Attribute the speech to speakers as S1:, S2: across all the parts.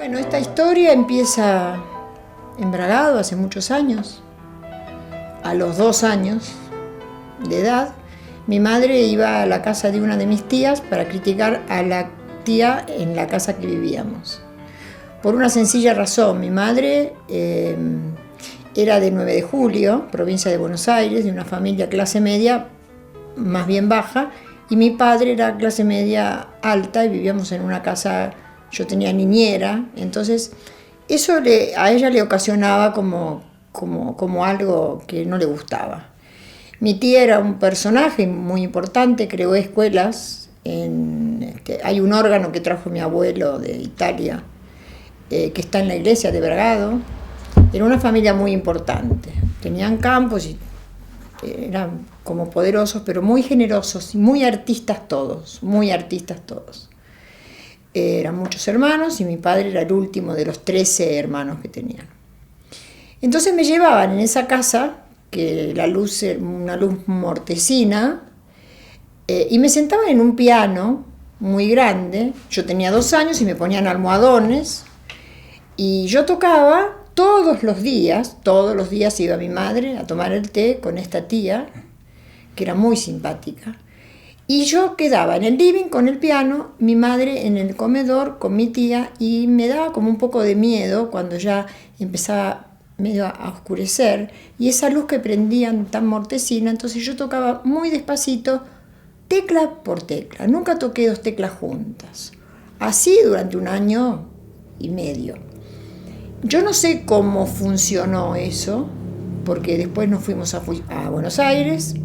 S1: Bueno, esta historia empieza en Bragado hace muchos años. A los 2 años de edad, mi madre iba a la casa de una de mis tías para criticar a la tía en la casa que vivíamos. Por una sencilla razón, mi madre era de 9 de Julio, provincia de Buenos Aires, de una familia clase media más bien baja, y mi padre era clase media alta y vivíamos en una casa. Yo tenía niñera, entonces eso a ella le ocasionaba como algo que no le gustaba. Mi tía era un personaje muy importante, creó escuelas. Hay un órgano que trajo mi abuelo de Italia, que está en la iglesia de Bragado. Era una familia muy importante, tenían campos y eran como poderosos, pero muy generosos y muy artistas todos, muy artistas todos. Eran muchos hermanos y mi padre era el último de los 13 hermanos que tenían. Entonces me llevaban en esa casa, que la luz era una luz mortecina, y me sentaban en un piano muy grande. Yo tenía 2 años y me ponían almohadones y yo tocaba todos los días iba mi madre a tomar el té con esta tía, que era muy simpática. Y yo quedaba en el living con el piano, mi madre en el comedor con mi tía, y me daba como un poco de miedo cuando ya empezaba medio a oscurecer, y esa luz que prendían tan mortecina, entonces yo tocaba muy despacito, tecla por tecla, nunca toqué 2 teclas juntas, así durante 1 año y medio. Yo no sé cómo funcionó eso, porque después nos fuimos a Buenos Aires,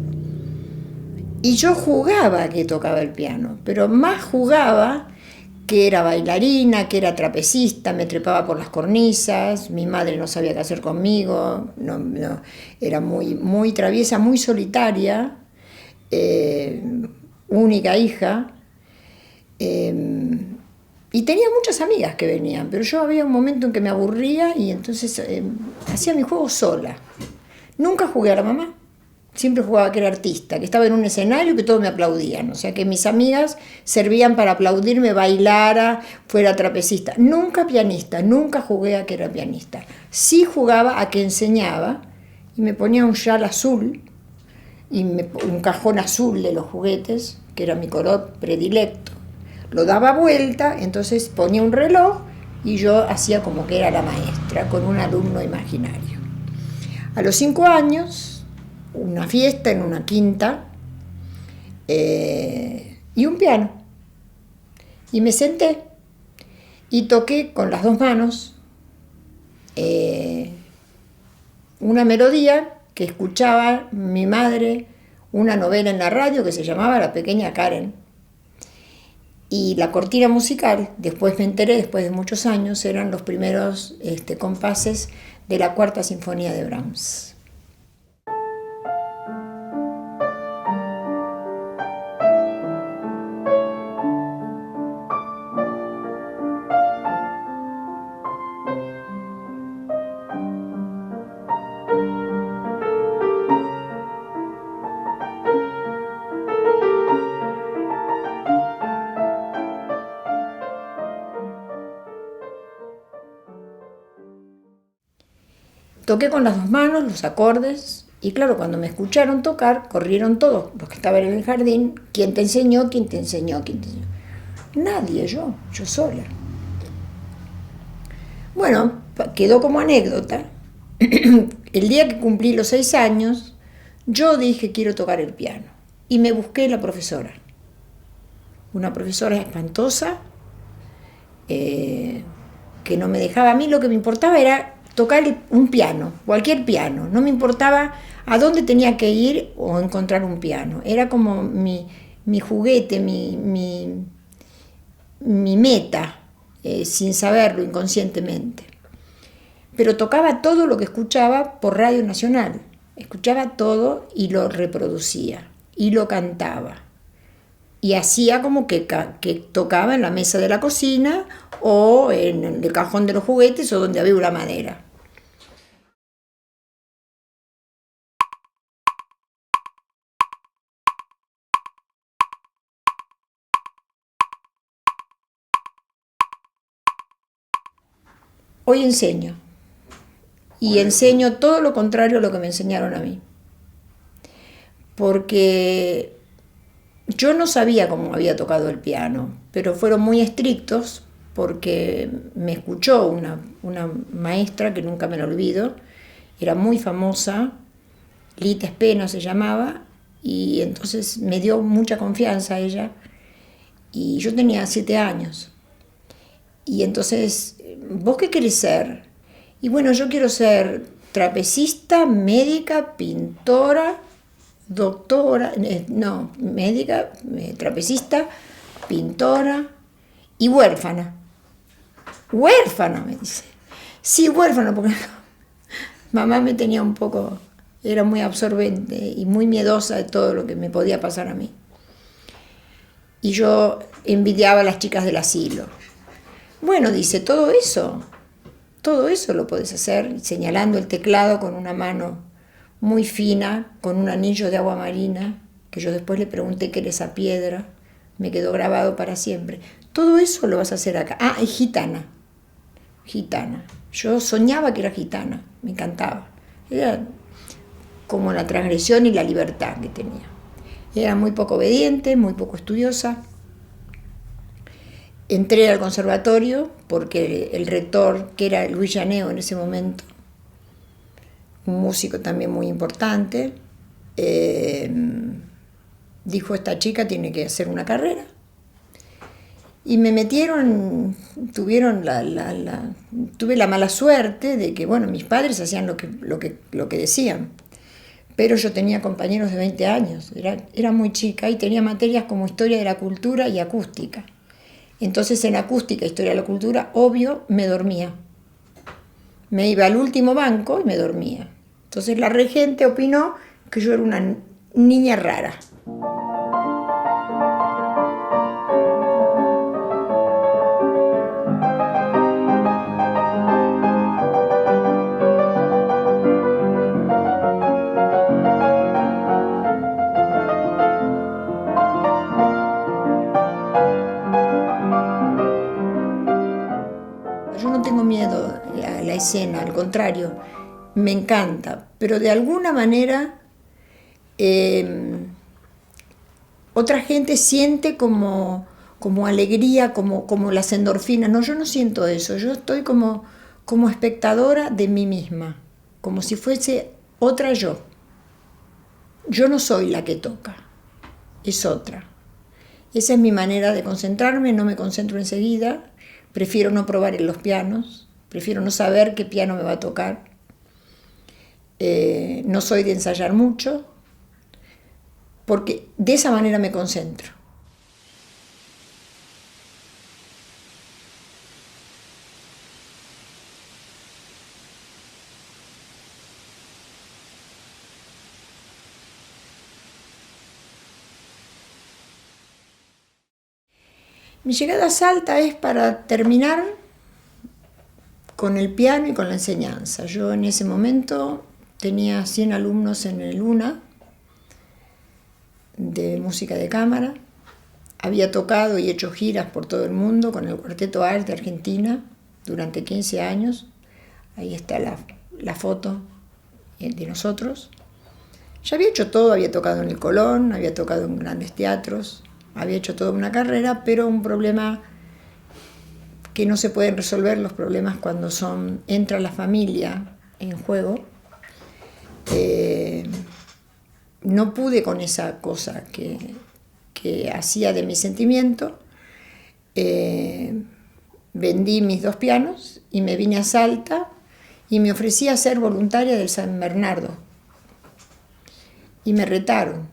S1: y yo jugaba que tocaba el piano, pero más jugaba que era bailarina, que era trapecista, me trepaba por las cornisas, mi madre no sabía qué hacer conmigo, no, era muy traviesa, muy solitaria, única hija, y tenía muchas amigas que venían, pero yo había un momento en que me aburría y entonces hacía mi juego sola. Nunca jugué a la mamá. Siempre jugaba que era artista, que estaba en un escenario y que todos me aplaudían. O sea, que mis amigas servían para aplaudirme, bailara, fuera trapecista. Nunca pianista, nunca jugué a que era pianista. Sí jugaba a que enseñaba y me ponía un chal azul y un cajón azul de los juguetes, que era mi color predilecto. Lo daba vuelta, entonces ponía un reloj y yo hacía como que era la maestra con un alumno imaginario. A los 5 años, una fiesta en una quinta y un piano. Y me senté y toqué con las 2 manos una melodía que escuchaba mi madre, una novela en la radio que se llamaba La Pequeña Karen. Y la cortina musical, después me enteré, después de muchos años, eran los primeros compases de la Cuarta Sinfonía de Brahms. Toqué con las 2 manos los acordes y claro, cuando me escucharon tocar, corrieron todos los que estaban en el jardín. ¿Quién te enseñó? ¿Quién te enseñó? ¿Quién te enseñó? Nadie, yo sola. Bueno, quedó como anécdota. El día que cumplí los 6 años, yo dije quiero tocar el piano y me busqué la profesora. Una profesora espantosa, que no me dejaba. A mí lo que me importaba era tocar un piano, cualquier piano. No me importaba a dónde tenía que ir o encontrar un piano. Era como mi juguete, mi meta, sin saberlo, inconscientemente. Pero tocaba todo lo que escuchaba por Radio Nacional. Escuchaba todo y lo reproducía y lo cantaba. Y hacía como que tocaba en la mesa de la cocina o en el cajón de los juguetes o donde había una madera. Hoy enseño. Y enseño todo lo contrario a lo que me enseñaron a mí. Porque yo no sabía cómo había tocado el piano, pero fueron muy estrictos porque me escuchó una maestra que nunca me la olvido, era muy famosa, Lita Espena se llamaba, y entonces me dio mucha confianza ella, y yo tenía 7 años. Y entonces, ¿vos qué querés ser? Y bueno, yo quiero ser trapecista, médica, pintora, doctora, médica, trapecista, pintora y huérfana. Huérfana, me dice. Sí, huérfana, porque mamá me tenía un poco, era muy absorbente y muy miedosa de todo lo que me podía pasar a mí. Y yo envidiaba a las chicas del asilo. Bueno, dice, todo eso lo podés hacer, señalando el teclado con una mano muy fina, con un anillo de agua marina, que yo después le pregunté qué era esa piedra, me quedó grabado para siempre. Todo eso lo vas a hacer acá. Ah, y gitana. Yo soñaba que era gitana, me encantaba. Era como la transgresión y la libertad que tenía. Era muy poco obediente, muy poco estudiosa. Entré al conservatorio porque el rector, que era Luis Llaneo en ese momento, un músico también muy importante, dijo, esta chica tiene que hacer una carrera. Y me metieron, tuve la mala suerte de que, bueno, mis padres hacían lo que decían, pero yo tenía compañeros de 20 años, era muy chica y tenía materias como historia de la cultura y acústica. Entonces en acústica, historia de la cultura, obvio, me dormía. Me iba al último banco y me dormía. Entonces la regente opinó que yo era una niña rara. Yo no tengo miedo a la escena, al contrario, me encanta, pero de alguna manera otra gente siente como alegría, como las endorfinas. No, yo no siento eso, yo estoy como espectadora de mí misma, como si fuese otra yo. Yo no soy la que toca, es otra. Esa es mi manera de concentrarme, no me concentro enseguida, prefiero no probar en los pianos, prefiero no saber qué piano me va a tocar. No soy de ensayar mucho, porque de esa manera me concentro. Mi llegada a Salta es para terminar con el piano y con la enseñanza. Yo en ese momento tenía 100 alumnos en el UNA de música de cámara. Había tocado y hecho giras por todo el mundo con el Cuarteto Ars de Argentina durante 15 años. Ahí está la foto de nosotros. Ya había hecho todo, había tocado en el Colón, había tocado en grandes teatros, había hecho toda una carrera, pero un problema que no se pueden resolver, los problemas cuando entra la familia en juego. No pude con esa cosa que hacía de mi sentimiento. Vendí mis 2 pianos y me vine a Salta y me ofrecí a ser voluntaria del San Bernardo. Y me retaron.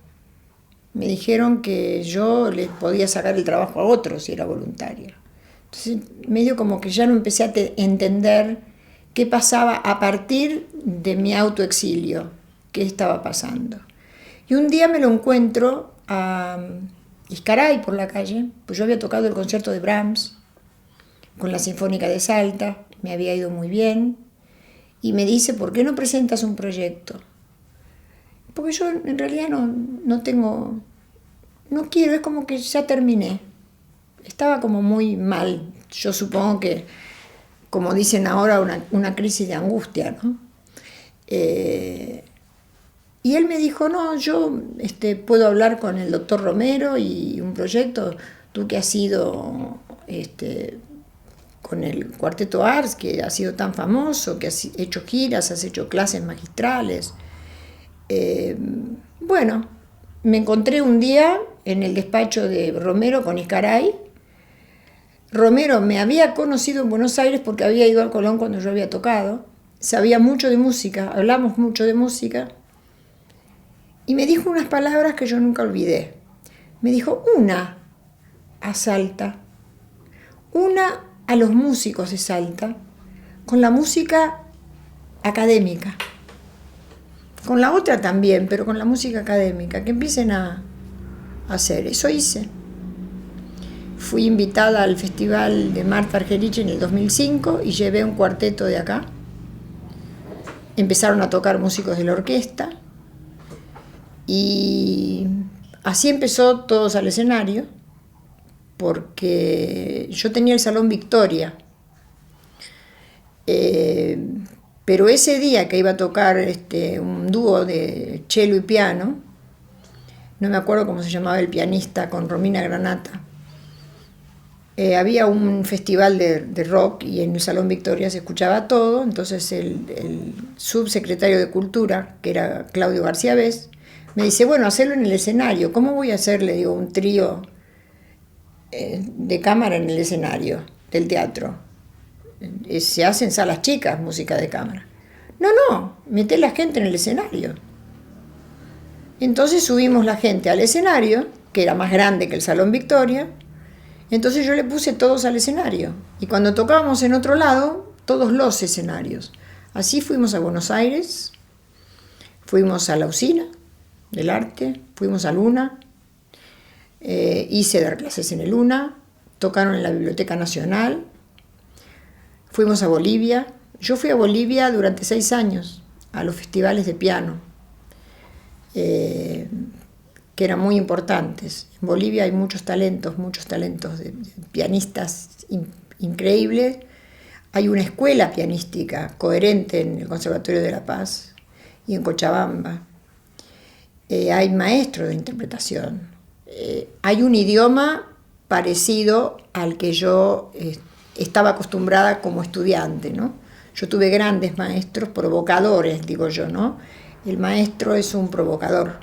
S1: Me dijeron que yo les podía sacar el trabajo a otros si era voluntaria. Entonces, medio como que ya no empecé a entender qué pasaba a partir de mi autoexilio, qué estaba pasando. Y un día me lo encuentro a Iscaray por la calle, pues yo había tocado el concierto de Brahms con la Sinfónica de Salta, me había ido muy bien, y me dice, ¿por qué no presentas un proyecto? Porque yo en realidad no quiero, es como que ya terminé. Estaba como muy mal, yo supongo que como dicen ahora, una crisis de angustia, ¿no? Y él me dijo, no, yo puedo hablar con el doctor Romero y un proyecto, tú que has ido con el Cuarteto Ars, que ha sido tan famoso, que has hecho giras, has hecho clases magistrales. Bueno, me encontré un día en el despacho de Romero con Iscaray. Romero me había conocido en Buenos Aires porque había ido al Colón cuando yo había tocado, sabía mucho de música, hablamos mucho de música, y me dijo unas palabras que yo nunca olvidé. Me dijo, una a Salta, una a los músicos de Salta, con la música académica, con la otra también, pero con la música académica, que empiecen a hacer. Eso hice. Fui invitada al festival de Marta Argerich en el 2005 y llevé un cuarteto de acá. Empezaron a tocar músicos de la orquesta y así empezó Todos al Escenario, porque yo tenía el Salón Victoria. Pero ese día que iba a tocar un dúo de cello y piano, no me acuerdo cómo se llamaba el pianista, con Romina Granata, había un festival de rock y en el Salón Victoria se escuchaba todo, entonces el subsecretario de Cultura, que era Claudio García Bes, me dice, bueno, hacerlo en el escenario. ¿Cómo voy a hacer, le digo, un trío de cámara en el escenario del teatro? Se hace en salas chicas música de cámara. No, meté la gente en el escenario. Entonces subimos la gente al escenario, que era más grande que el Salón Victoria. Entonces yo le puse Todos al Escenario. Y cuando tocábamos en otro lado, todos los escenarios. Así fuimos a Buenos Aires, fuimos a la Usina del Arte, fuimos a Luna, hice dar clases en el Luna, tocaron en la Biblioteca Nacional, fuimos a Bolivia. Yo fui a Bolivia durante 6 años, a los festivales de piano, que eran muy importantes. En Bolivia hay muchos talentos de pianistas increíbles. Hay una escuela pianística coherente en el Conservatorio de La Paz y en Cochabamba. Hay maestros de interpretación. Hay un idioma parecido al que yo estaba acostumbrada como estudiante, ¿no? Yo tuve grandes maestros provocadores, digo yo, ¿no? El maestro es un provocador.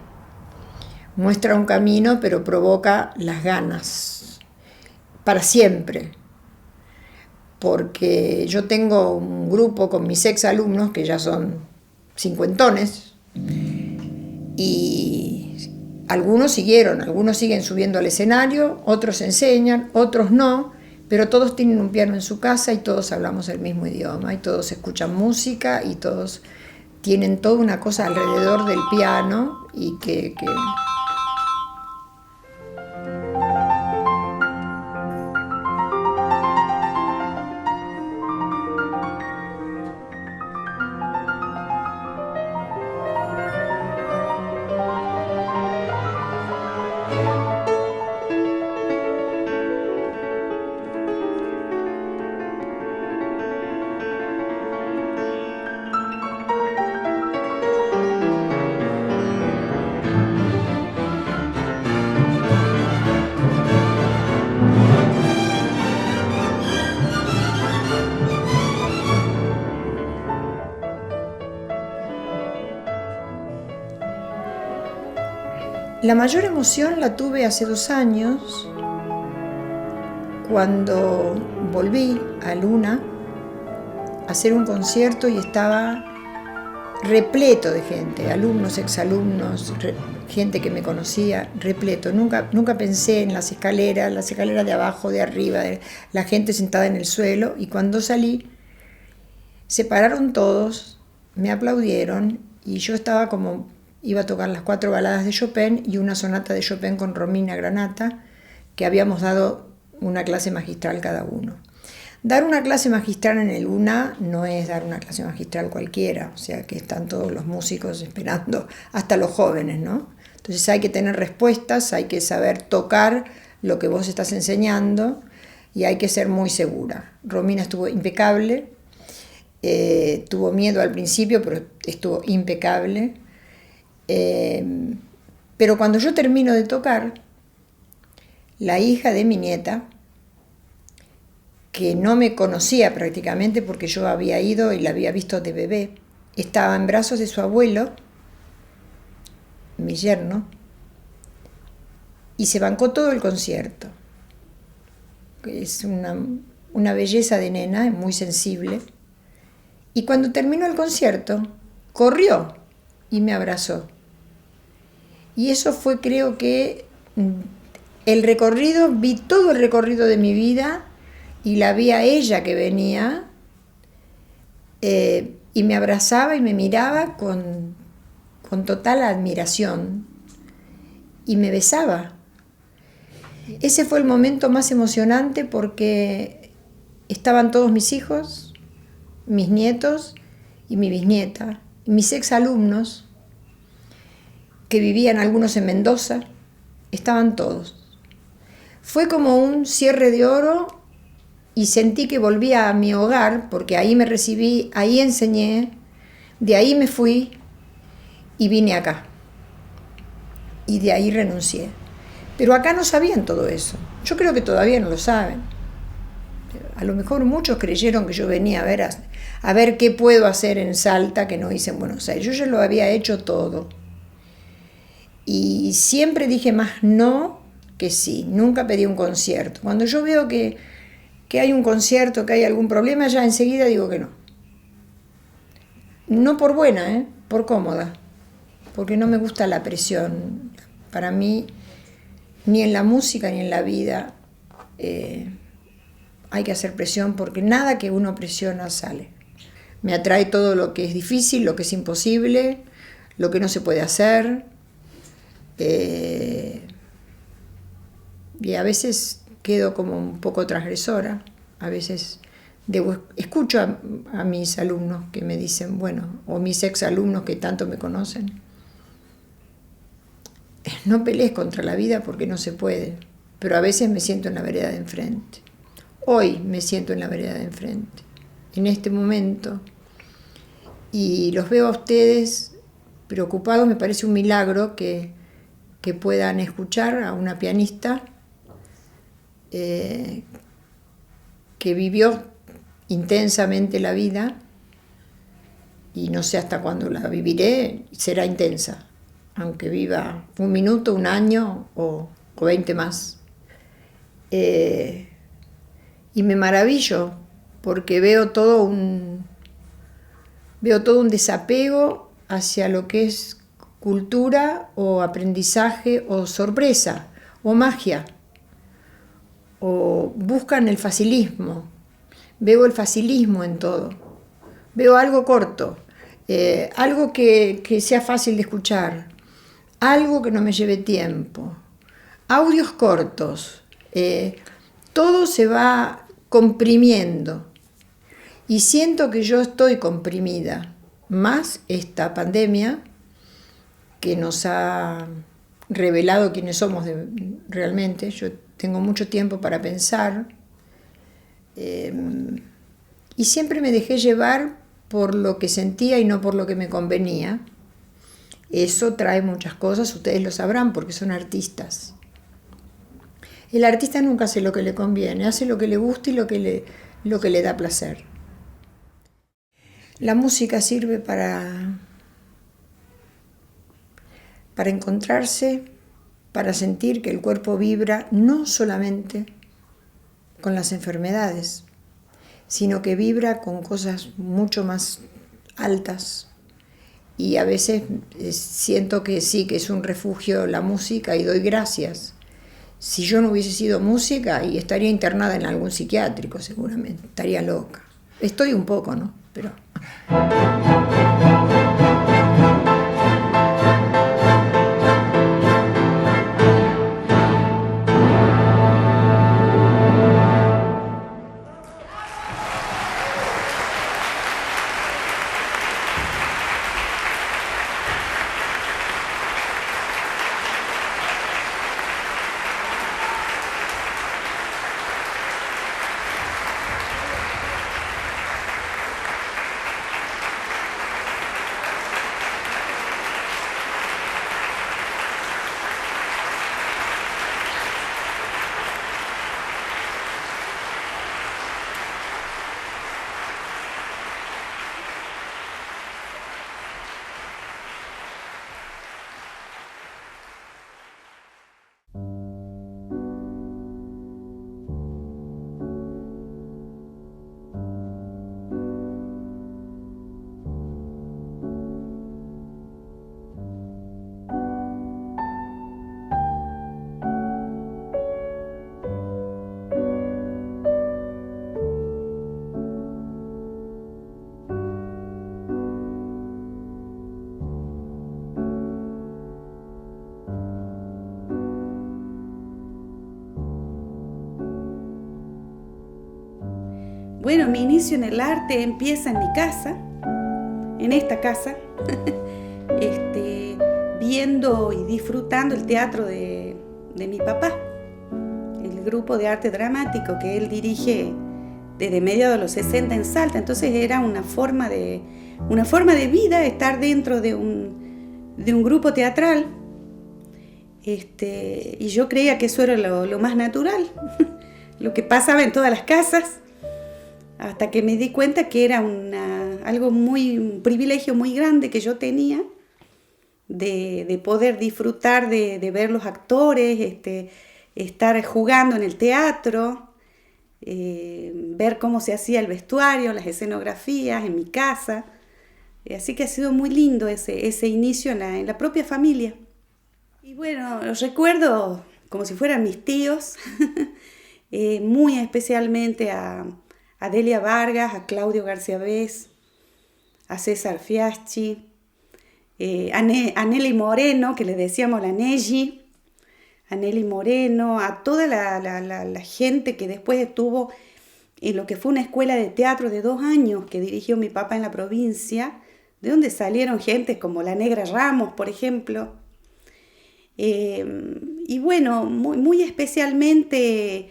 S1: Muestra un camino, pero provoca las ganas para siempre. Porque yo tengo un grupo con mis exalumnos, que ya son cincuentones, y algunos siguen subiendo al escenario, otros enseñan, otros no, pero todos tienen un piano en su casa y todos hablamos el mismo idioma, y todos escuchan música, y todos tienen toda una cosa alrededor del piano, y que la mayor emoción la tuve hace 2 años, cuando volví a Luna a hacer un concierto y estaba repleto de gente, alumnos, exalumnos, gente que me conocía, repleto. Nunca pensé en las escaleras de abajo, de arriba, la gente sentada en el suelo, y cuando salí se pararon todos, me aplaudieron, y yo estaba como... Iba a tocar las 4 baladas de Chopin y una sonata de Chopin con Romina Granata, que habíamos dado una clase magistral cada uno. Dar una clase magistral en el Luna no es dar una clase magistral cualquiera, o sea que están todos los músicos esperando, hasta los jóvenes, ¿no? Entonces hay que tener respuestas, hay que saber tocar lo que vos estás enseñando, y hay que ser muy segura. Romina estuvo impecable, tuvo miedo al principio, pero estuvo impecable. Pero cuando yo termino de tocar, la hija de mi nieta, que no me conocía prácticamente porque yo había ido y la había visto de bebé, estaba en brazos de su abuelo, mi yerno, y se bancó todo el concierto. Es una belleza de nena, muy sensible. Y cuando terminó el concierto, corrió y me abrazó. Y eso fue, creo que, el recorrido, vi todo el recorrido de mi vida y la vi a ella que venía y me abrazaba y me miraba con total admiración y me besaba. Ese fue el momento más emocionante porque estaban todos mis hijos, mis nietos y mi bisnieta, y mis exalumnos, que vivían algunos en Mendoza, estaban todos. Fue como un cierre de oro y sentí que volvía a mi hogar, porque ahí me recibí, ahí enseñé, de ahí me fui y vine acá. Y de ahí renuncié. Pero acá no sabían todo eso. Yo creo que todavía no lo saben. A lo mejor muchos creyeron que yo venía a ver qué puedo hacer en Salta que no hice en Buenos Aires. Yo ya lo había hecho todo. Y siempre dije más no que sí. Nunca pedí un concierto. Cuando yo veo que hay un concierto, que hay algún problema, ya enseguida digo que no. No por buena, por cómoda. Porque no me gusta la presión. Para mí, ni en la música ni en la vida hay que hacer presión, porque nada que uno presiona sale. Me atrae todo lo que es difícil, lo que es imposible, lo que no se puede hacer. Y a veces quedo como un poco transgresora. A veces escucho a mis alumnos que me dicen, bueno, o mis exalumnos que tanto me conocen, no pelees contra la vida porque no se puede, pero a veces me siento en la vereda de enfrente. Hoy me siento en la vereda de enfrente, en este momento, y los veo a ustedes preocupados. Me parece un milagro que puedan escuchar a una pianista que vivió intensamente la vida, y no sé hasta cuándo la viviré, será intensa, aunque viva un minuto, un año o 20 más. Y me maravillo porque veo todo un desapego hacia lo que es cultura o aprendizaje o sorpresa o magia, o buscan el facilismo. Veo el facilismo en todo. Veo algo corto, algo que sea fácil de escuchar, algo que no me lleve tiempo, audios cortos, todo se va comprimiendo y siento que yo estoy comprimida, más esta pandemia que nos ha revelado quiénes somos realmente. Yo tengo mucho tiempo para pensar y siempre me dejé llevar por lo que sentía y no por lo que me convenía. Eso trae muchas cosas, ustedes lo sabrán porque son artistas. El artista nunca hace lo que le conviene, hace lo que le gusta y lo que le da placer. La música sirve para encontrarse, para sentir que el cuerpo vibra no solamente con las enfermedades, sino que vibra con cosas mucho más altas. Y a veces siento que sí, que es un refugio la música, y doy gracias. Si yo no hubiese sido música, y estaría internada en algún psiquiátrico seguramente, estaría loca. Estoy un poco, ¿no? Pero...
S2: Bueno, mi inicio en el arte empieza en mi casa, en esta casa, viendo y disfrutando el teatro de mi papá, el grupo de arte dramático que él dirige desde mediados de los 60 en Salta. Entonces era una forma de vida estar dentro de un grupo teatral, y yo creía que eso era lo más natural, lo que pasaba en todas las casas, hasta que me di cuenta que era un privilegio muy grande que yo tenía de poder disfrutar de ver los actores, estar jugando en el teatro, ver cómo se hacía el vestuario, las escenografías en mi casa. Así que ha sido muy lindo ese inicio en la propia familia. Y bueno, los recuerdo como si fueran mis tíos, muy especialmente a Delia Vargas, a Claudio García Bess, a César Fiaschi, a Nelly Moreno, que le decíamos la Nelly, a Nelly Moreno, a toda la gente que después estuvo en lo que fue una escuela de teatro de 2 años que dirigió mi papá en la provincia, de donde salieron gente como la Negra Ramos, por ejemplo. Y bueno, muy especialmente,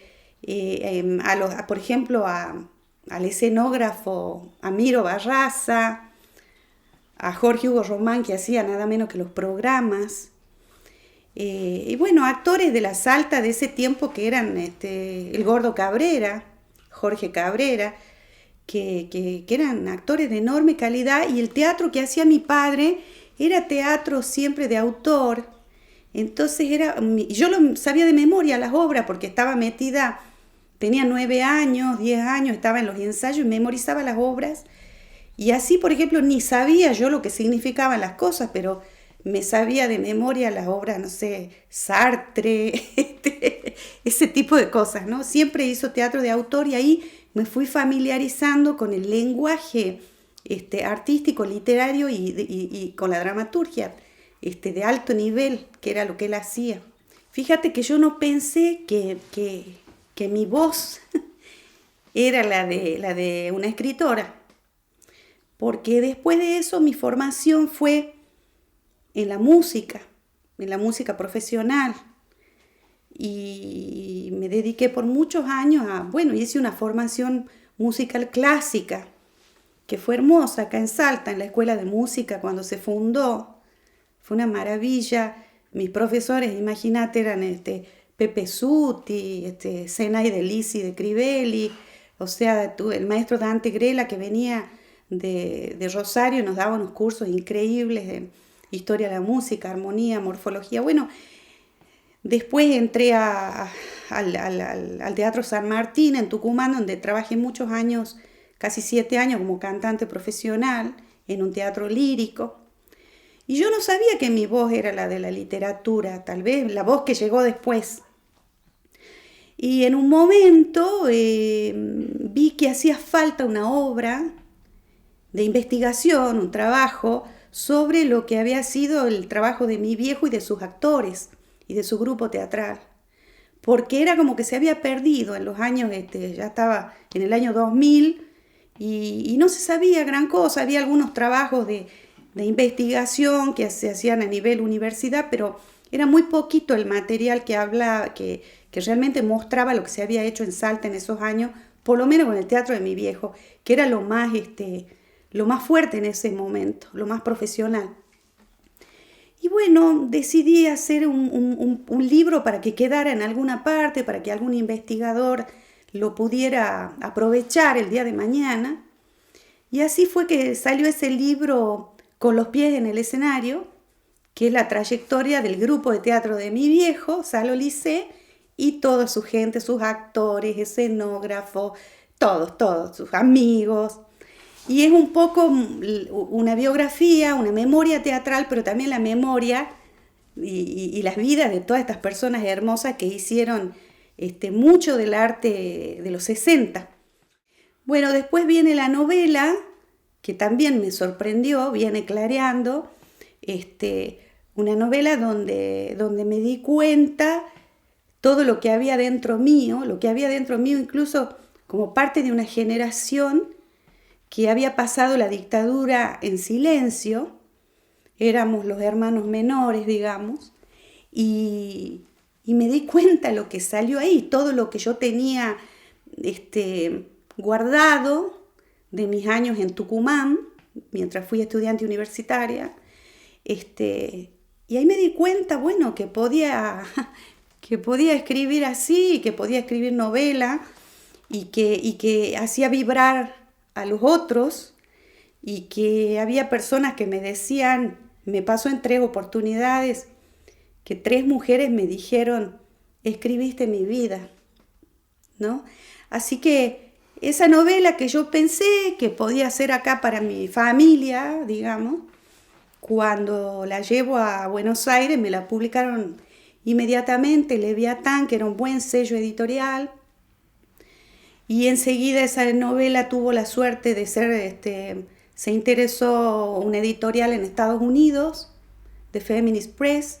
S2: por ejemplo, al escenógrafo Amiro Barraza, a Jorge Hugo Román, que hacía nada menos que los programas, y bueno, actores de la Salta de ese tiempo que eran el Gordo Cabrera, Jorge Cabrera, que eran actores de enorme calidad, y el teatro que hacía mi padre era teatro siempre de autor. Entonces yo lo sabía de memoria las obras porque estaba metida. Tenía 9 años, 10 años, estaba en los ensayos y memorizaba las obras. Y así, por ejemplo, ni sabía yo lo que significaban las cosas, pero me sabía de memoria las obras, no sé, Sartre, ese tipo de cosas, ¿no? Siempre hizo teatro de autor y ahí me fui familiarizando con el lenguaje artístico, literario y con la dramaturgia de alto nivel, que era lo que él hacía. Fíjate que yo no pensé que mi voz era la de una escritora, porque después de eso mi formación fue en la música profesional, y me dediqué por muchos años hice una formación musical clásica, que fue hermosa acá en Salta, en la Escuela de Música cuando se fundó. Fue una maravilla. Mis profesores, imagínate, eran Pepe Suti, Senay de Lisi de Crivelli, o sea, el maestro Dante Grela, que venía de Rosario, nos daba unos cursos increíbles de historia de la música, armonía, morfología. Bueno, después entré al Teatro San Martín en Tucumán, donde trabajé muchos años, casi 7 años como cantante profesional en un teatro lírico. Y yo no sabía que mi voz era la de la literatura, tal vez la voz que llegó después. Y en un momento vi que hacía falta una obra de investigación, un trabajo sobre lo que había sido el trabajo de mi viejo y de sus actores y de su grupo teatral. Porque era como que se había perdido en los años, ya estaba en el año 2000 y no se sabía gran cosa. Había algunos trabajos de investigación que se hacían a nivel universidad, pero era muy poquito el material que realmente mostraba lo que se había hecho en Salta en esos años, por lo menos con el teatro de mi viejo, que era lo más fuerte en ese momento, lo más profesional. Y bueno, decidí hacer un libro para que quedara en alguna parte, para que algún investigador lo pudiera aprovechar el día de mañana. Y así fue que salió ese libro, Con los pies en el escenario, que es la trayectoria del grupo de teatro de mi viejo, Salo Licé, y toda su gente, sus actores, escenógrafos, todos, sus amigos. Y es un poco una biografía, una memoria teatral, pero también la memoria y las vidas de todas estas personas hermosas que hicieron mucho del arte de los 60. Bueno, después viene la novela, que también me sorprendió, viene Clareando, una novela donde me di cuenta todo lo que había dentro mío incluso como parte de una generación que había pasado la dictadura en silencio. Éramos los hermanos menores, digamos, y me di cuenta lo que salió ahí, todo lo que yo tenía guardado de mis años en Tucumán, mientras fui estudiante universitaria, y ahí me di cuenta, bueno, que podía escribir así, que podía escribir novela, y que hacía vibrar a los otros, y que había personas que me decían, me pasó en 3 oportunidades, que 3 mujeres me dijeron, escribiste mi vida, ¿no? Así que esa novela que yo pensé que podía ser acá para mi familia, digamos, cuando la llevo a Buenos Aires me la publicaron inmediatamente, Leviatán, que era un buen sello editorial, y enseguida esa novela tuvo la suerte de ser, se interesó una editorial en Estados Unidos, The Feminist Press,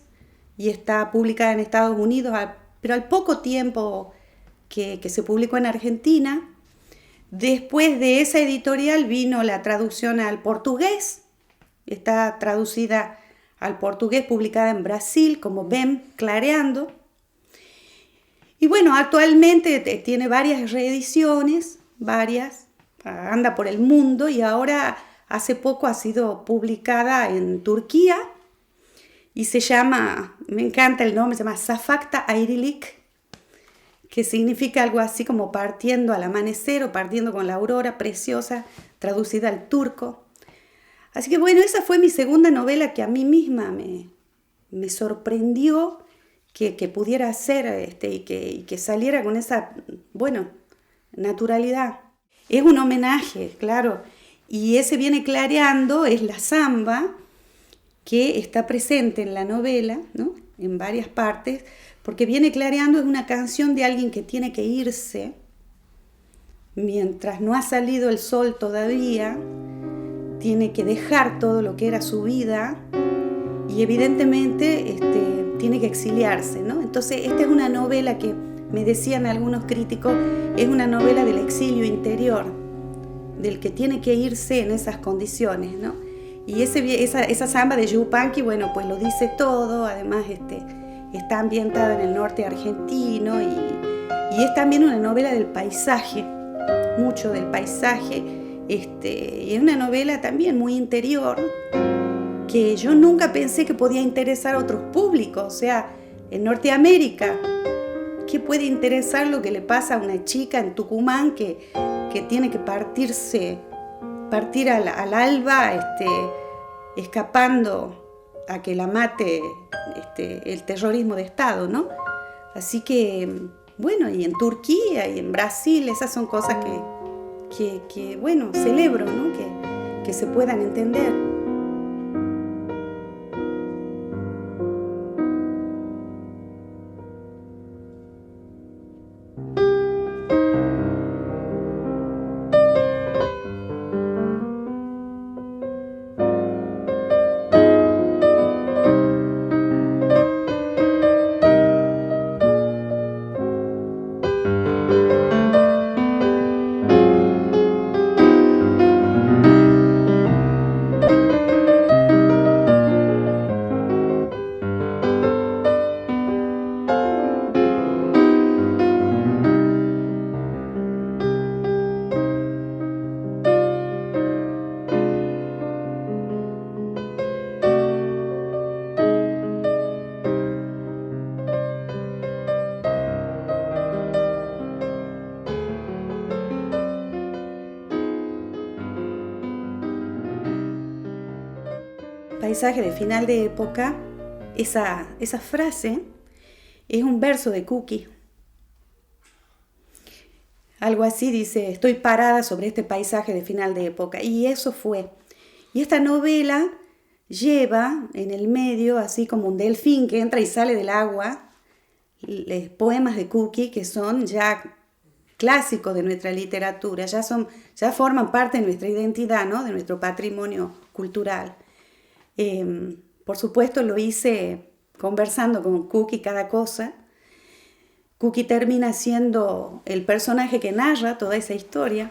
S2: y está publicada en Estados Unidos, pero al poco tiempo que se publicó en Argentina. Después de esa editorial vino la traducción al portugués, está traducida al portugués, publicada en Brasil como Vem Clareando. Y bueno, actualmente tiene varias reediciones, anda por el mundo, y ahora hace poco ha sido publicada en Turquía y se llama, me encanta el nombre, se llama Safakta Ayrılık, que significa algo así como partiendo al amanecer o partiendo con la aurora, preciosa, traducida al turco. Así que bueno, esa fue mi segunda novela que a mí misma me sorprendió que pudiera hacer y que saliera con esa, bueno, naturalidad. Es un homenaje, claro, y ese Viene Clareando es la samba que está presente en la novela, ¿no? En varias partes, porque Viene Clareando es una canción de alguien que tiene que irse mientras no ha salido el sol todavía, tiene que dejar todo lo que era su vida y evidentemente tiene que exiliarse, ¿no? Entonces esta es una novela que, me decían algunos críticos, es una novela del exilio interior, del que tiene que irse en esas condiciones, ¿no? Y esa samba de Yupanqui, bueno, pues lo dice todo, además está ambientada en el norte argentino y es también una novela del paisaje, mucho del paisaje, y es una novela también muy interior, que yo nunca pensé que podía interesar a otros públicos. O sea, en Norteamérica, ¿qué puede interesar lo que le pasa a una chica en Tucumán que tiene que partir al alba, escapando a que la mate el terrorismo de Estado, ¿no? Así que, bueno, y en Turquía y en Brasil, esas son cosas que bueno, celebro, ¿no? Que se puedan entender. Paisaje de final de época, esa frase es un verso de Cookie. Algo así dice, estoy parada sobre este paisaje de final de época. Y eso fue. Y esta novela lleva en el medio, así como un delfín que entra y sale del agua, poemas de Cookie que son ya clásicos de nuestra literatura, ya forman parte de nuestra identidad, ¿no? De nuestro patrimonio cultural. Por supuesto lo hice conversando con Cookie cada cosa, Cookie termina siendo el personaje que narra toda esa historia.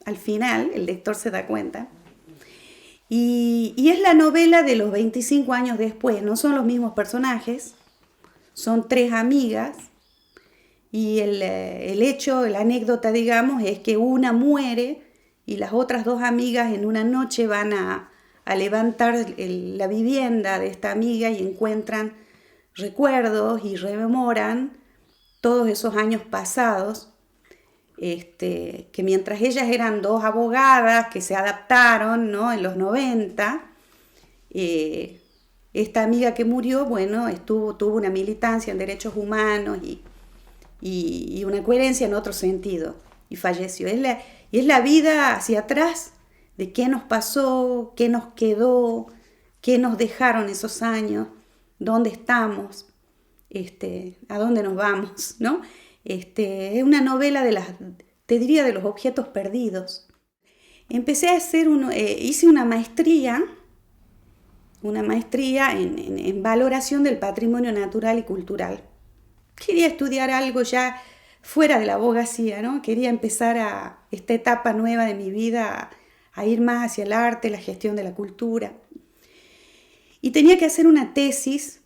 S2: Al final, el lector se da cuenta. Y es la novela de los 25 años después. No son los mismos personajes, son 3 amigas. Y el hecho, la anécdota, digamos, es que una muere y las otras 2 amigas en una noche van a levantar la vivienda de esta amiga y encuentran recuerdos y rememoran todos esos años pasados, que mientras ellas eran 2 abogadas que se adaptaron, ¿no?, en los 90, esta amiga que murió, bueno, tuvo una militancia en derechos humanos y una coherencia en otro sentido, y falleció. Y es la vida hacia atrás de qué nos pasó, qué nos quedó, qué nos dejaron esos años, dónde estamos, a dónde nos vamos, ¿no? Es una novela te diría, de los objetos perdidos. Empecé a hacer hice una maestría en valoración del patrimonio natural y cultural. Quería estudiar algo ya fuera de la abogacía, ¿no? Quería empezar a esta etapa nueva de mi vida a ir más hacia el arte, la gestión de la cultura. Y tenía que hacer una tesis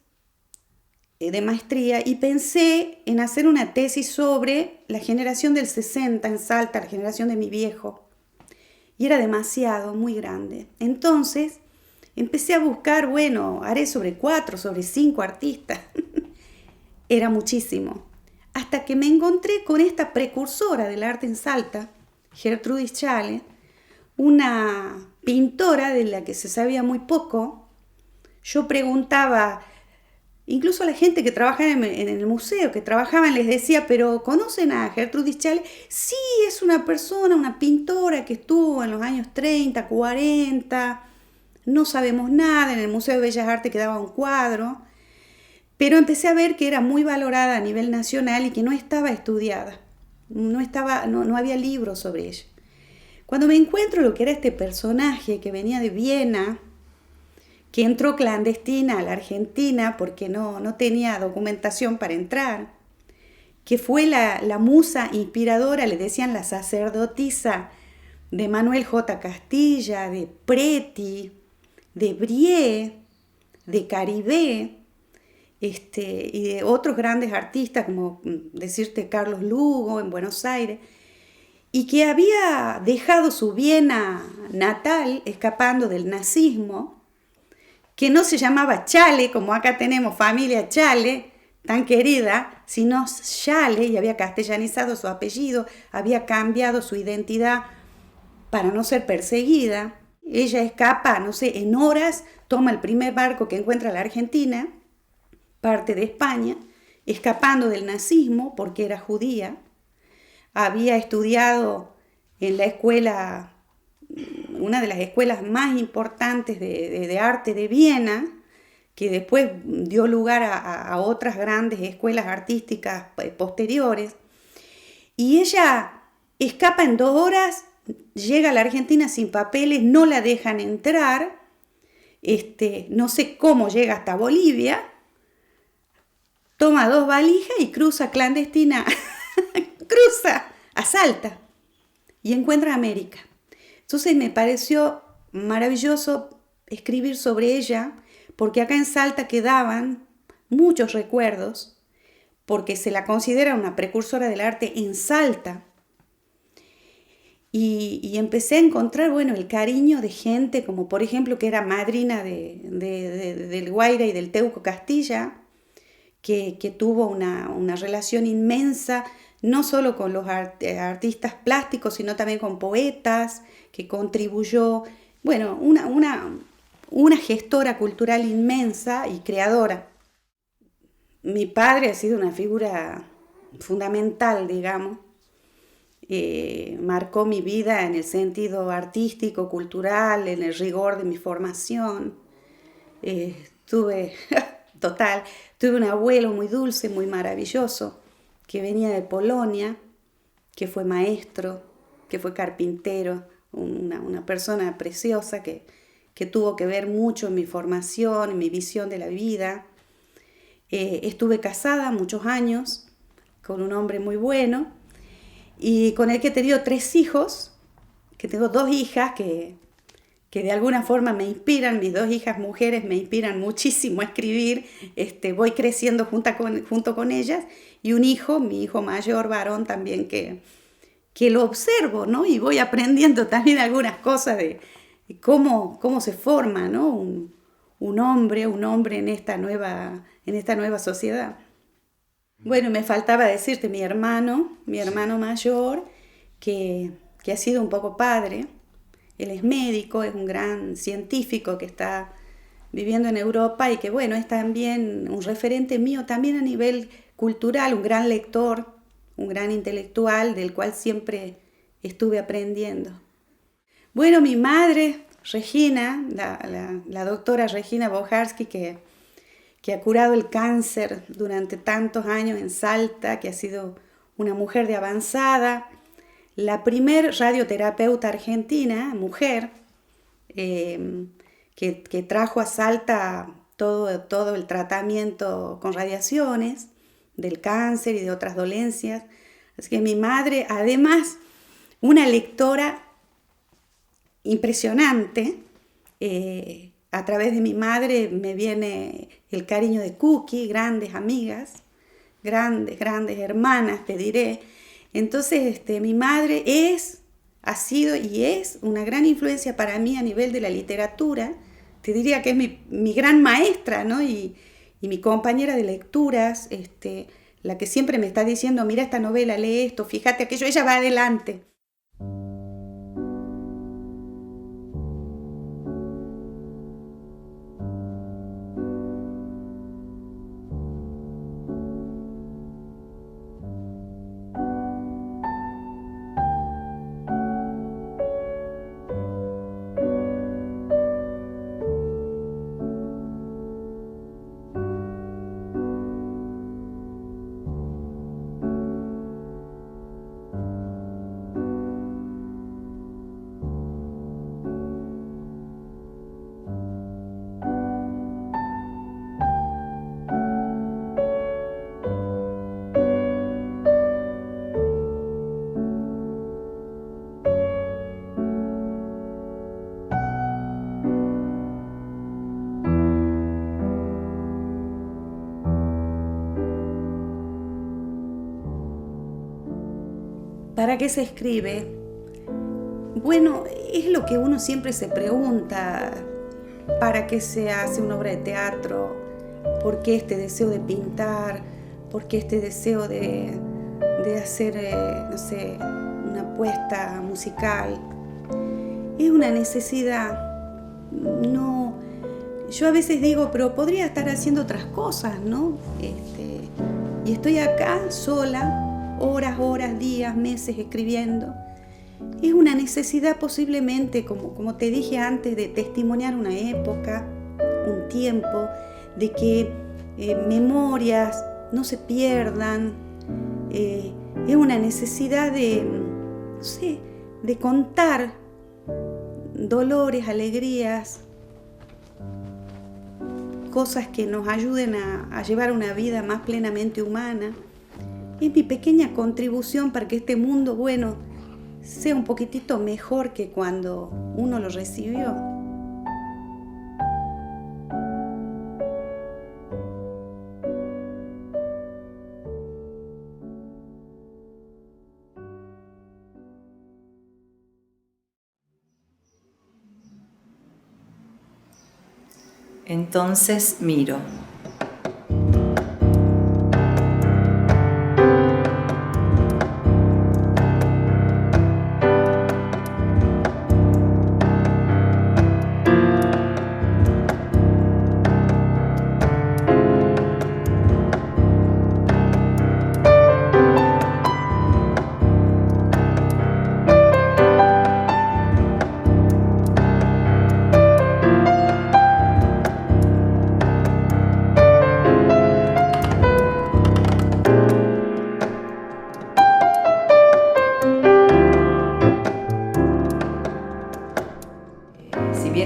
S2: de maestría y pensé en hacer una tesis sobre la generación del 60 en Salta, la generación de mi viejo. Y era demasiado, muy grande. Entonces empecé a buscar, bueno, haré sobre 4, sobre 5 artistas. Era muchísimo. Hasta que me encontré con esta precursora del arte en Salta, Gertrudis Chale, una pintora de la que se sabía muy poco. Yo preguntaba, incluso a la gente que trabajaba en el museo, que trabajaban, les decía, ¿pero conocen a Gertrudis Chale? Sí, es una persona, una pintora que estuvo en los años 30, 40, no sabemos nada, en el Museo de Bellas Artes quedaba un cuadro, pero empecé a ver que era muy valorada a nivel nacional y que no estaba estudiada, no había libros sobre ella. Cuando me encuentro lo que era este personaje que venía de Viena, que entró clandestina a la Argentina porque no tenía documentación para entrar, que fue la musa inspiradora, le decían la sacerdotisa de Manuel J. Castilla, de Preti, de Brie, de Caribé, y de otros grandes artistas, como decirte Carlos Lugo en Buenos Aires, y que había dejado su Viena natal escapando del nazismo, que no se llamaba Chale, como acá tenemos familia Chale, tan querida, sino Chale, y había castellanizado su apellido, había cambiado su identidad para no ser perseguida. Ella escapa, no sé, en horas, toma el primer barco que encuentra la Argentina, parte de España, escapando del nazismo porque era judía. Había estudiado en la escuela, una de las escuelas más importantes de arte de Viena, que después dio lugar a otras grandes escuelas artísticas posteriores. Y ella escapa en 2 horas, llega a la Argentina sin papeles, no la dejan entrar, no sé cómo llega hasta Bolivia, toma 2 valijas y cruza clandestina, cruza a Salta y encuentra América. Entonces me pareció maravilloso escribir sobre ella, porque acá en Salta quedaban muchos recuerdos, porque se la considera una precursora del arte en Salta. Y empecé a encontrar, bueno, el cariño de gente como, por ejemplo, que era madrina del Guaira y del Teuco Castilla, que tuvo una relación inmensa, no solo con los artistas plásticos, sino también con poetas, que contribuyó, bueno, una gestora cultural inmensa y creadora. Mi padre ha sido una figura fundamental, digamos. Marcó mi vida en el sentido artístico, cultural, en el rigor de mi formación. Tuve un abuelo muy dulce, muy maravilloso, que venía de Polonia, que fue maestro, que fue carpintero, una persona preciosa que tuvo que ver mucho en mi formación, en mi visión de la vida. Estuve casada muchos años, con un hombre muy bueno, y con el que he tenido 3 hijos, que tengo 2 hijas que de alguna forma me inspiran, mis 2 hijas mujeres me inspiran muchísimo a escribir, voy creciendo junto con ellas, y un hijo, mi hijo mayor varón también, que lo observo, ¿no? Y voy aprendiendo también algunas cosas de cómo se forma, ¿no? un hombre en esta nueva sociedad. Bueno, me faltaba decirte mi hermano mayor, que ha sido un poco padre. Él es médico, es un gran científico que está viviendo en Europa y que, bueno, es también un referente mío también a nivel cultural, un gran lector, un gran intelectual del cual siempre estuve aprendiendo. Bueno, mi madre, Regina, la doctora Regina Bojarski, que ha curado el cáncer durante tantos años en Salta, que ha sido una mujer de avanzada, la primer radioterapeuta argentina, mujer, que trajo a Salta todo el tratamiento con radiaciones del cáncer y de otras dolencias. Así que mi madre, además, una lectora impresionante. A través de mi madre me viene el cariño de Cookie, grandes amigas, grandes hermanas, te diré. Entonces, mi madre ha sido y es una gran influencia para mí a nivel de la literatura. Te diría que es mi gran maestra, ¿no? Y mi compañera de lecturas, la que siempre me está diciendo, mira esta novela, lee esto, fíjate aquello, ella va adelante. ¿Para qué se escribe? Bueno, es lo que uno siempre se pregunta. ¿Para qué se hace una obra de teatro? ¿Por qué este deseo de pintar? ¿Por qué este deseo de hacer, una puesta musical? Es una necesidad. No, yo a veces digo, pero podría estar haciendo otras cosas, ¿no? Y estoy acá sola, horas, días, meses escribiendo. Es una necesidad posiblemente, como te dije antes, de testimoniar una época, un tiempo, de que memorias no se pierdan. Es una necesidad de contar dolores, alegrías, cosas que nos ayuden a llevar una vida más plenamente humana. Es mi pequeña contribución para que este mundo, sea un poquitito mejor que cuando uno lo recibió.
S3: Entonces miro.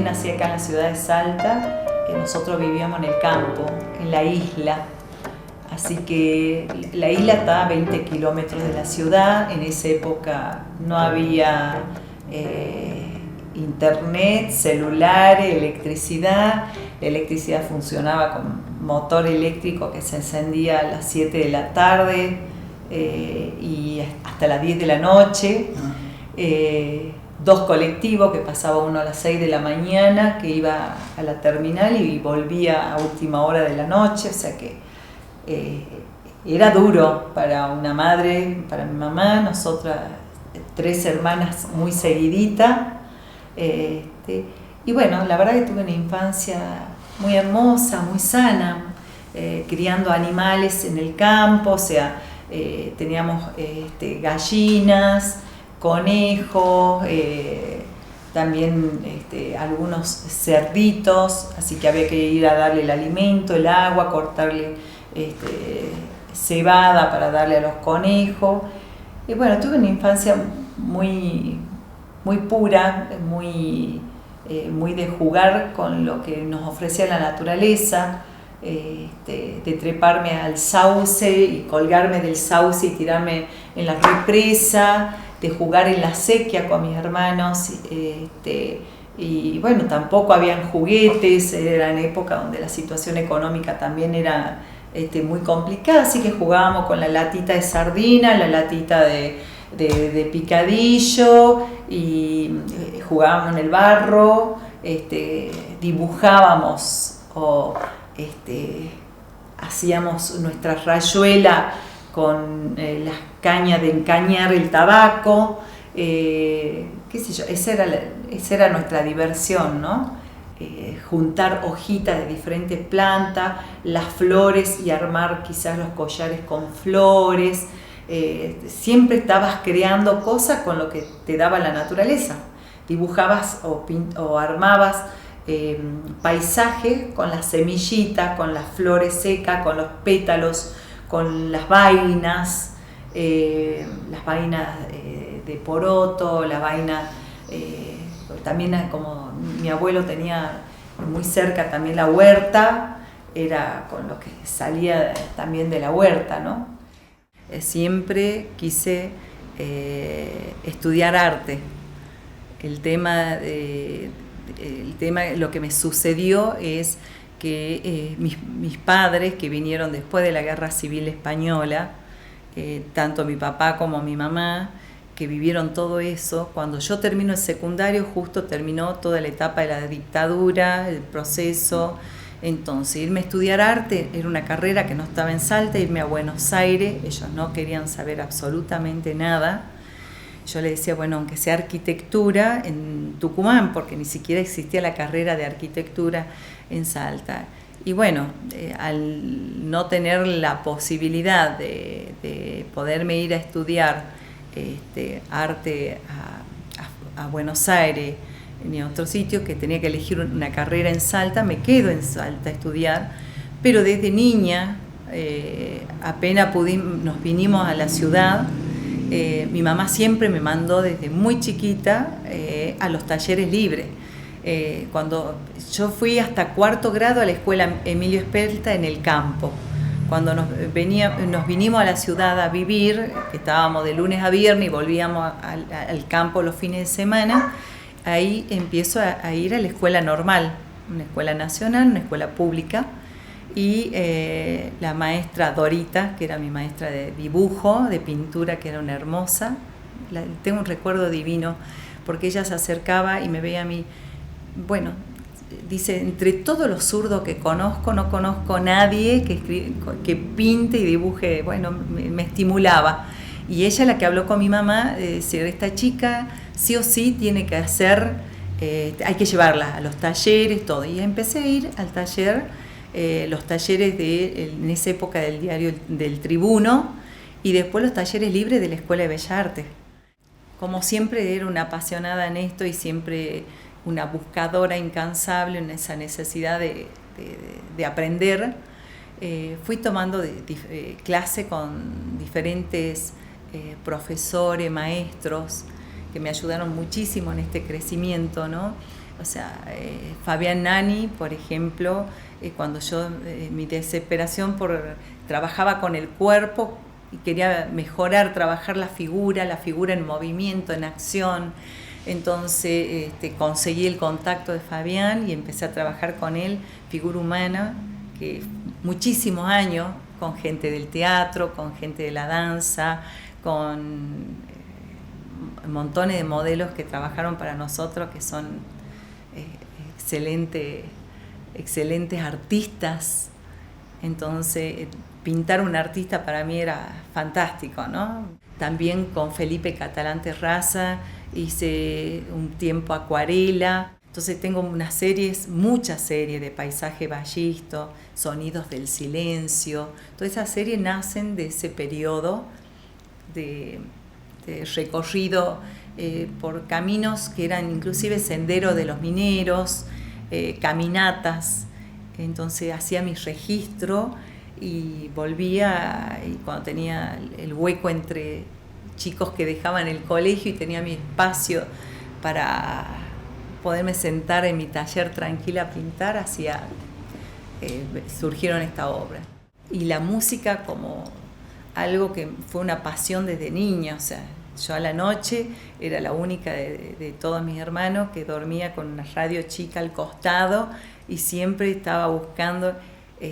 S3: Nací acá en la ciudad de Salta, que nosotros vivíamos en el campo, en la isla. Así que la isla está a 20 kilómetros de la ciudad. En esa época no había internet, celulares, electricidad. La electricidad funcionaba con motor eléctrico que se encendía a las 7 de la tarde y hasta las 10 de la noche. Dos colectivos, que pasaba uno a las 6 de la mañana, que iba a la terminal y volvía a última hora de la noche, o sea que era duro para una madre, para mi mamá, nosotras 3 hermanas muy seguiditas, y bueno, la verdad que tuve una infancia muy hermosa, muy sana, criando animales en el campo, o sea, teníamos gallinas, conejos, también algunos cerditos, así que había que ir a darle el alimento, el agua, cortarle cebada para darle a los conejos. Y bueno, tuve una infancia muy, muy pura, muy de jugar con lo que nos ofrecía la naturaleza, de treparme al sauce y colgarme del sauce y tirarme en la represa, de jugar en la sequía con mis hermanos, y bueno, tampoco habían juguetes, era en época donde la situación económica también era muy complicada, así que jugábamos con la latita de sardina, la latita de picadillo, y jugábamos en el barro, dibujábamos o hacíamos nuestra rayuela con las cañas de encañar el tabaco, qué sé yo, esa era nuestra diversión, ¿no? Juntar hojitas de diferentes plantas, las flores y armar quizás los collares con flores. Siempre estabas creando cosas con lo que te daba la naturaleza. Dibujabas o armabas paisajes con las semillitas, con las flores secas, con los pétalos, con las vainas de poroto, las vainas, también como mi abuelo tenía muy cerca también la huerta, era con lo que salía también de la huerta, ¿no? Siempre quise estudiar arte. Lo que me sucedió es que mis padres, que vinieron después de la Guerra Civil Española, tanto mi papá como mi mamá, que vivieron todo eso, cuando yo termino el secundario, justo terminó toda la etapa de la dictadura, el proceso. Entonces, irme a estudiar arte era una carrera que no estaba en Salta, irme a Buenos Aires, ellos no querían saber absolutamente nada. Yo le decía, bueno, aunque sea arquitectura en Tucumán, porque ni siquiera existía la carrera de arquitectura en Salta. Y bueno, al no tener la posibilidad de poderme ir a estudiar arte a Buenos Aires ni a otro sitio, que tenía que elegir una carrera en Salta, me quedo en Salta a estudiar, pero desde niña, apenas nos vinimos a la ciudad, mi mamá siempre me mandó desde muy chiquita a los talleres libres. Cuando yo fui hasta 4º grado a la escuela Emilio Espelta en el campo. Cuando nos vinimos a la ciudad a vivir, que estábamos de lunes a viernes y volvíamos al campo los fines de semana, ahí empiezo a ir a la escuela normal, una escuela nacional, una escuela pública, y la maestra Dorita, que era mi maestra de dibujo, de pintura, que era una hermosa, tengo un recuerdo divino, porque ella se acercaba y me veía a mí, bueno, dice, entre todos los zurdos que conozco, no conozco a nadie que pinte y dibuje, bueno, me estimulaba. Y ella, la que habló con mi mamá, decir, esta chica sí o sí tiene que hacer, hay que llevarla a los talleres, todo. Y empecé a ir al taller, los talleres en esa época del diario del Tribuno, y después los talleres libres de la Escuela de Bellas Artes. Como siempre era una apasionada en esto y siempre una buscadora incansable en esa necesidad de aprender, fui tomando clase con diferentes profesores, maestros, que me ayudaron muchísimo en este crecimiento, ¿no? O sea, Fabián Nani, por ejemplo, cuando yo, mi desesperación trabajaba con el cuerpo y quería mejorar, trabajar la figura en movimiento, en acción. Entonces conseguí el contacto de Fabián y empecé a trabajar con él, figura humana, que muchísimos años, con gente del teatro, con gente de la danza, con montones de modelos que trabajaron para nosotros, que son excelentes artistas. Entonces, pintar un artista para mí era fantástico, ¿no? También con Felipe Catalán Terraza hice un tiempo acuarela. Entonces tengo muchas series de Paisaje Ballisto, Sonidos del Silencio. Todas esas series nacen de ese periodo de recorrido por caminos que eran inclusive senderos de los mineros, caminatas. Entonces hacía mi registro y volvía, y cuando tenía el hueco entre chicos que dejaban el colegio y tenía mi espacio para poderme sentar en mi taller tranquila a pintar, surgieron esta obra. Y la música como algo que fue una pasión desde niña, o sea, yo a la noche era la única de todos mis hermanos que dormía con una radio chica al costado y siempre estaba buscando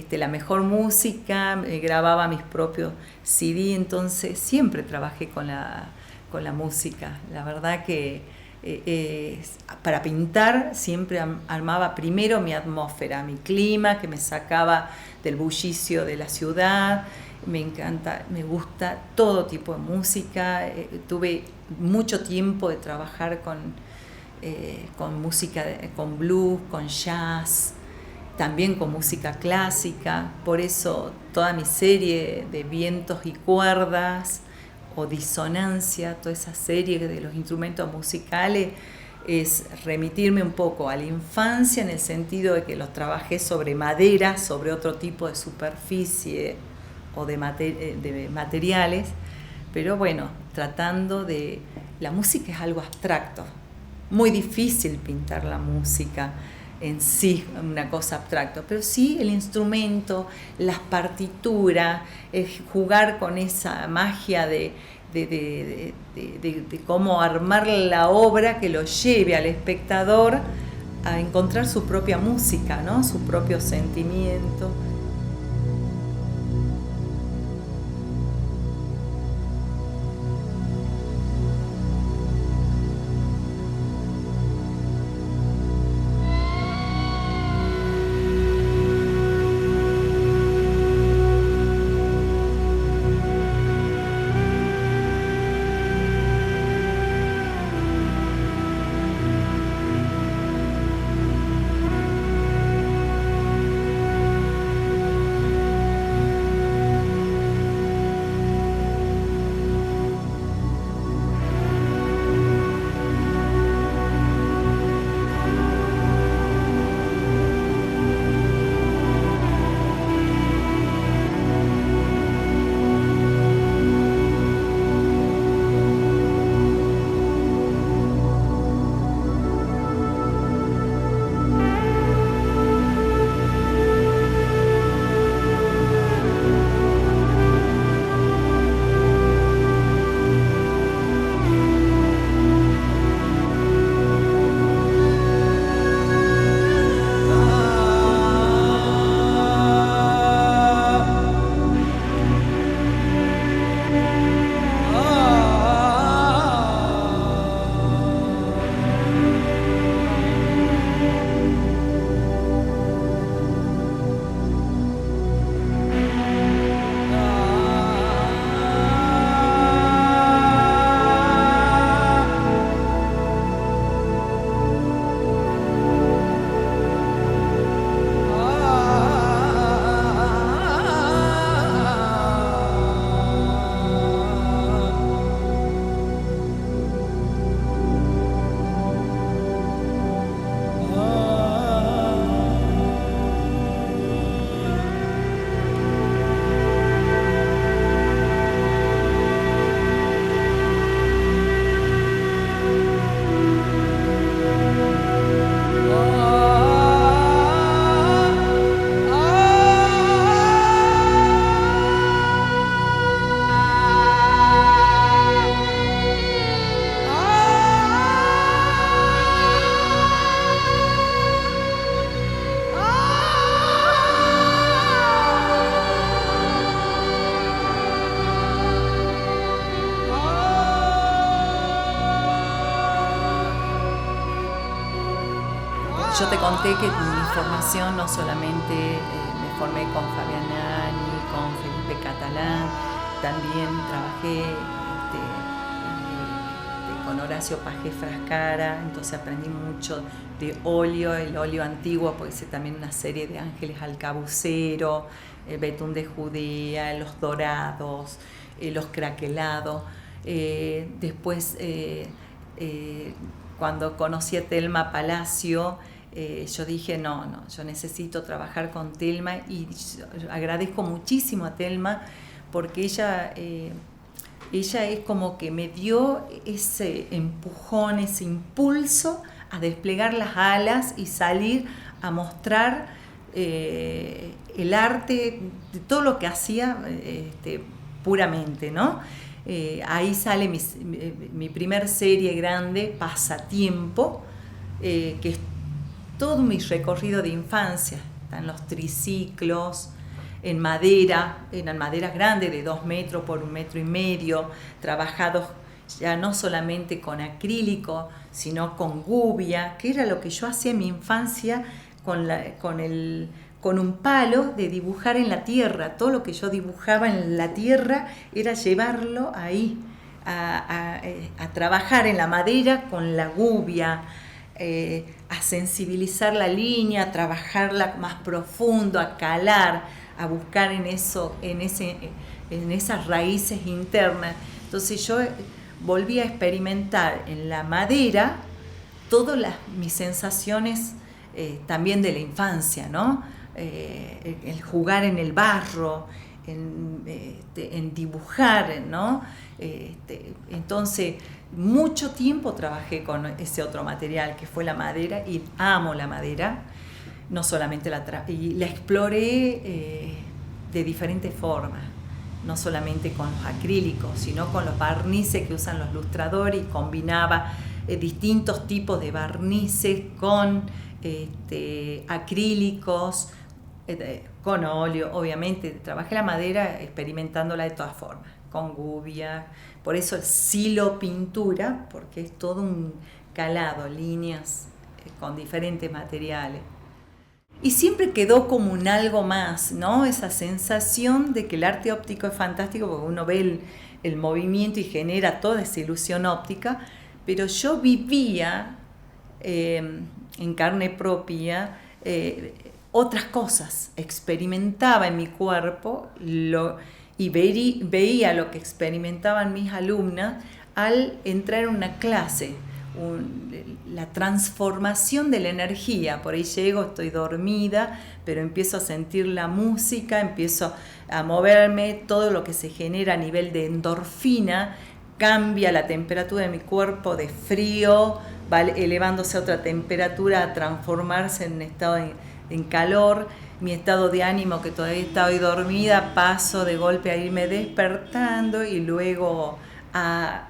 S3: la mejor música, grababa mis propios CD, entonces siempre trabajé con la música. La verdad que para pintar siempre armaba primero mi atmósfera, mi clima, que me sacaba del bullicio de la ciudad. Me gusta todo tipo de música. Tuve mucho tiempo de trabajar con música, con blues, con jazz, también con música clásica. Por eso toda mi serie de vientos y cuerdas o disonancia, toda esa serie de los instrumentos musicales, es remitirme un poco a la infancia, en el sentido de que los trabajé sobre madera, sobre otro tipo de superficie o de materiales, pero bueno, tratando de... La música es algo abstracto, muy difícil pintar la música en sí, una cosa abstracta, pero sí el instrumento, las partituras, jugar con esa magia de cómo armar la obra que lo lleve al espectador a encontrar su propia música, ¿no? Su propio sentimiento. yo te conté que mi formación no solamente me formé con Fabián Nani, con Felipe Catalán, también trabajé con Horacio Pajé Frascara, entonces aprendí mucho de óleo, el óleo antiguo, porque hice también una serie de Ángeles Alcabucero, el Betún de Judea, los dorados, los craquelados. Después, cuando conocí a Telma Palacio, yo dije, no, yo necesito trabajar con Telma, y agradezco muchísimo a Telma porque ella es como que me dio ese empujón, ese impulso a desplegar las alas y salir a mostrar el arte de todo lo que hacía puramente, ¿no? Ahí sale mi primer serie grande, Pasatiempo, que es todo mi recorrido de infancia. Están los triciclos en madera, eran maderas grandes de 2 metros por 1,5 metros, trabajados ya no solamente con acrílico, sino con gubia, que era lo que yo hacía en mi infancia con un palo de dibujar en la tierra. Todo lo que yo dibujaba en la tierra era llevarlo ahí, a trabajar en la madera con la gubia, a sensibilizar la línea, a trabajarla más profundo, a calar, a buscar en esas raíces internas. Entonces yo volví a experimentar en la madera todas mis sensaciones también de la infancia, ¿no? El jugar en el barro, en dibujar, ¿no? Entonces, mucho tiempo trabajé con ese otro material que fue la madera, y amo la madera. No solamente y la exploré de diferentes formas, no solamente con los acrílicos, sino con los barnices que usan los lustradores, y combinaba distintos tipos de barnices con acrílicos, con óleo. Obviamente trabajé la madera experimentándola de todas formas, con gubia, por eso el silo pintura, porque es todo un calado, líneas con diferentes materiales. Y siempre quedó como un algo más, ¿no? Esa sensación de que el arte óptico es fantástico, porque uno ve el movimiento y genera toda esa ilusión óptica, pero yo vivía en carne propia otras cosas, experimentaba en mi cuerpo y veía lo que experimentaban mis alumnas al entrar en una clase. La transformación de la energía. Por ahí llego, estoy dormida, pero empiezo a sentir la música, empiezo a moverme, todo lo que se genera a nivel de endorfina, cambia la temperatura de mi cuerpo de frío, va elevándose a otra temperatura, a transformarse en un estado en calor. Mi estado de ánimo, que todavía estaba hoy dormida, paso de golpe a irme despertando, y luego a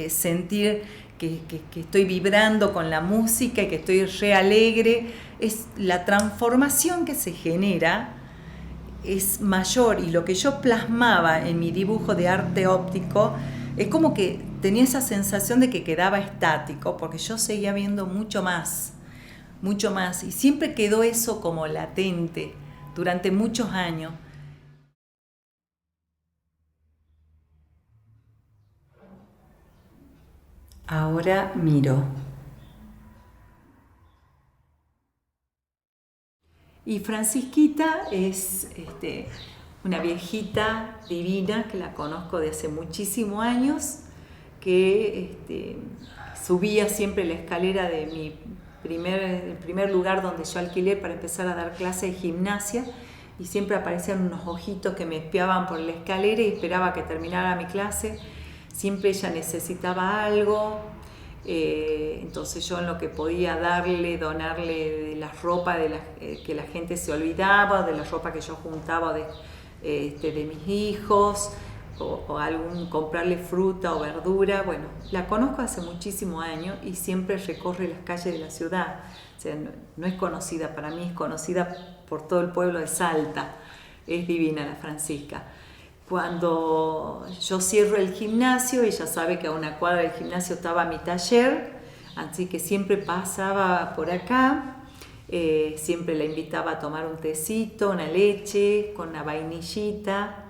S3: sentir que estoy vibrando con la música y que estoy re alegre. Es la transformación que se genera es mayor, y lo que yo plasmaba en mi dibujo de arte óptico es como que tenía esa sensación de que quedaba estático, porque yo seguía viendo mucho más, y siempre quedó eso como latente durante muchos años. Ahora miro. Y Francisquita es una viejita divina que la conozco de hace muchísimos años, que subía siempre la escalera de el primer lugar donde yo alquilé para empezar a dar clases de gimnasia, y siempre aparecían unos ojitos que me espiaban por la escalera y esperaba que terminara mi clase. Siempre ella necesitaba algo, entonces yo en lo que podía donarle de la ropa que la gente se olvidaba, de la ropa que yo juntaba de mis hijos, o comprarle fruta o verdura. Bueno, la conozco hace muchísimos años y siempre recorre las calles de la ciudad. O sea, no es conocida para mí, es conocida por todo el pueblo de Salta. Es divina la Francisca. Cuando yo cierro el gimnasio, ella sabe que a una cuadra del gimnasio estaba mi taller, así que siempre pasaba por acá, Siempre la invitaba a tomar un tecito, una leche con una vainillita,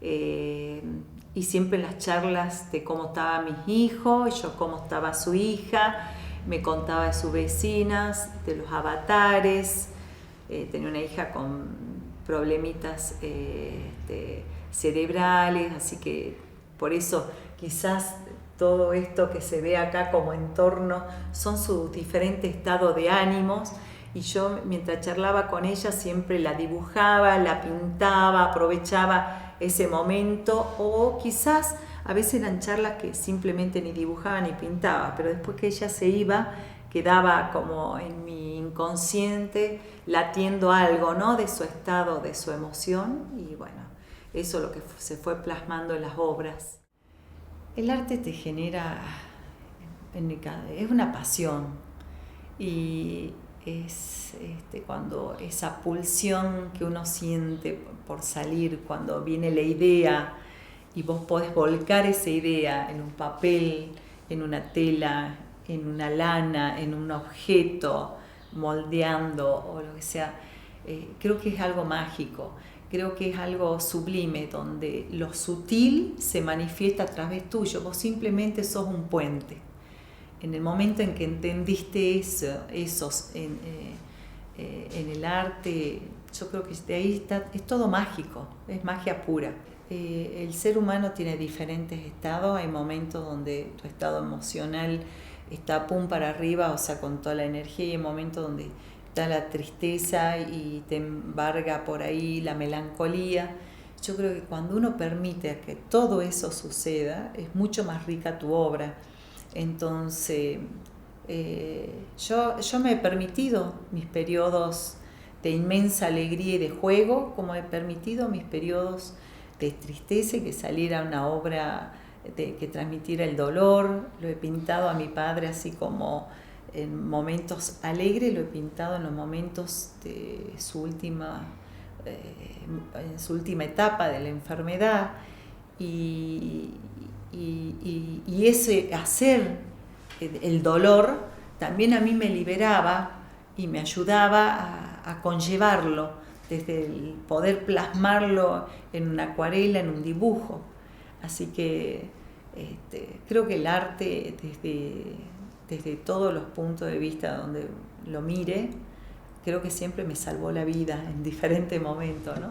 S3: y siempre en las charlas de cómo estaban mis hijos, yo cómo estaba su hija, me contaba de sus vecinas, de los avatares. Tenía una hija con problemitas cerebrales, así que por eso quizás todo esto que se ve acá como entorno son sus diferentes estados de ánimos, y yo mientras charlaba con ella siempre la dibujaba, la pintaba, aprovechaba ese momento, o quizás a veces eran charlas que simplemente ni dibujaba ni pintaba, pero después que ella se iba quedaba como en mi inconsciente latiendo algo, ¿no? De su estado, de su emoción, y bueno, eso es lo que se fue plasmando en las obras. El arte te genera, es una pasión, y es cuando esa pulsión que uno siente por salir, cuando viene la idea y vos podés volcar esa idea en un papel, en una tela, en una lana, en un objeto, moldeando o lo que sea, creo que es algo mágico. Creo que es algo sublime, donde lo sutil se manifiesta a través tuyo. Vos simplemente sos un puente. En el momento en que entendiste eso en el arte, yo creo que de ahí es todo mágico, es magia pura. El ser humano tiene diferentes estados. Hay momentos donde tu estado emocional está pum para arriba, o sea, con toda la energía, y hay momentos donde está la tristeza y te embarga por ahí la melancolía. Yo creo que cuando uno permite que todo eso suceda, es mucho más rica tu obra. Entonces, yo me he permitido mis periodos de inmensa alegría y de juego, como he permitido mis periodos de tristeza, y que saliera una obra que transmitiera el dolor. Lo he pintado a mi padre así como en momentos alegres, lo he pintado en los momentos de en su última etapa de la enfermedad, y ese hacer el dolor también a mí me liberaba y me ayudaba a conllevarlo, desde el poder plasmarlo en una acuarela, en un dibujo. Así que creo que el arte, desde todos los puntos de vista donde lo mire, creo que siempre me salvó la vida en diferentes momentos, ¿no?